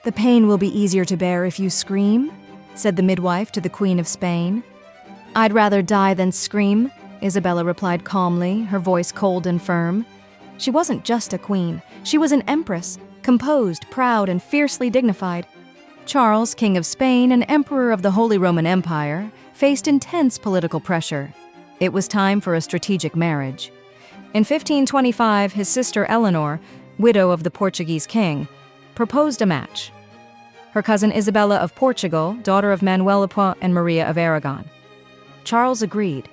"The pain will be easier to bear if you scream," said the midwife to the Queen of Spain. "I'd rather die than scream," Isabella replied calmly, her voice cold and firm. She wasn't just a queen, she was an empress, composed, proud, and fiercely dignified. Charles, King of Spain and Emperor of the Holy Roman Empire, faced intense political pressure. It was time for a strategic marriage. In 1525, his sister Eleanor, widow of the Portuguese king, proposed a match. Her cousin Isabella of Portugal, daughter of Manuel and Maria of Aragon. Charles agreed.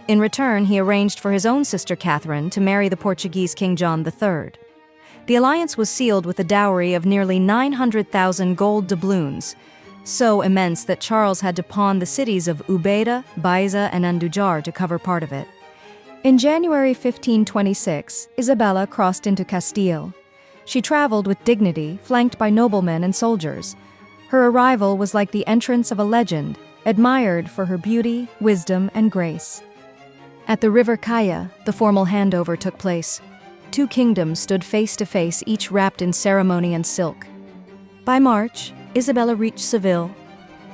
In return, he arranged for his own sister Catherine to marry the Portuguese King John III. The alliance was sealed with a dowry of nearly 900,000 gold doubloons, so immense that Charles had to pawn the cities of Ubeda, Baeza, and Andujar to cover part of it. In January 1526, Isabella crossed into Castile. She traveled with dignity, flanked by noblemen and soldiers. Her arrival was like the entrance of a legend, admired for her beauty, wisdom, and grace. At the River Caya, the formal handover took place. Two kingdoms stood face to face, each wrapped in ceremony and silk. By March, Isabella reached Seville.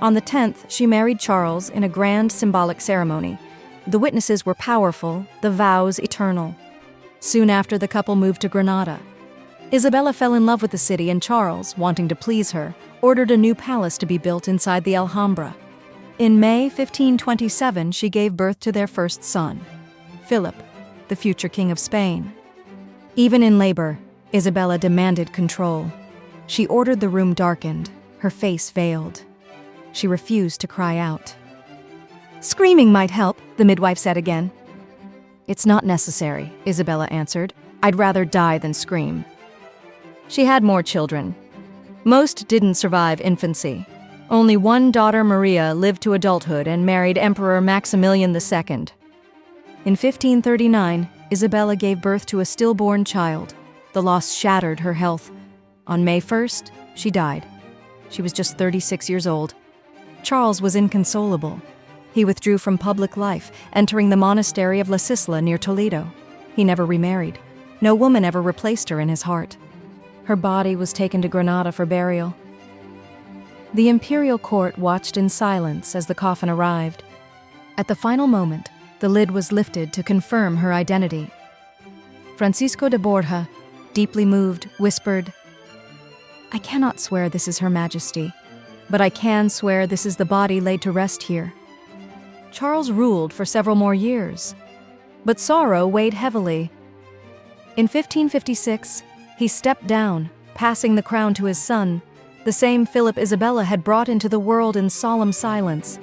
On the 10th, she married Charles in a grand symbolic ceremony. The witnesses were powerful, the vows eternal. Soon after, the couple moved to Granada. Isabella fell in love with the city, and Charles, wanting to please her, ordered a new palace to be built inside the Alhambra. In May 1527, she gave birth to their first son, Philip, the future King of Spain. Even in labor, Isabella demanded control. She ordered the room darkened, her face veiled. She refused to cry out. "Screaming might help," the midwife said again. "It's not necessary," Isabella answered. "I'd rather die than scream." She had more children. Most didn't survive infancy. Only one daughter, Maria, lived to adulthood and married Emperor Maximilian II. In 1539, Isabella gave birth to a stillborn child. The loss shattered her health. On May 1st, she died. She was just 36 years old. Charles was inconsolable. He withdrew from public life, entering the monastery of La Sisla near Toledo. He never remarried. No woman ever replaced her in his heart. Her body was taken to Granada for burial. The imperial court watched in silence as the coffin arrived. At the final moment, the lid was lifted to confirm her identity. Francisco de Borja, deeply moved, whispered, "I cannot swear this is Her Majesty, but I can swear this is the body laid to rest here." Charles ruled for several more years, but sorrow weighed heavily. In 1556, he stepped down, passing the crown to his son, the same Philip Isabella had brought into the world in solemn silence.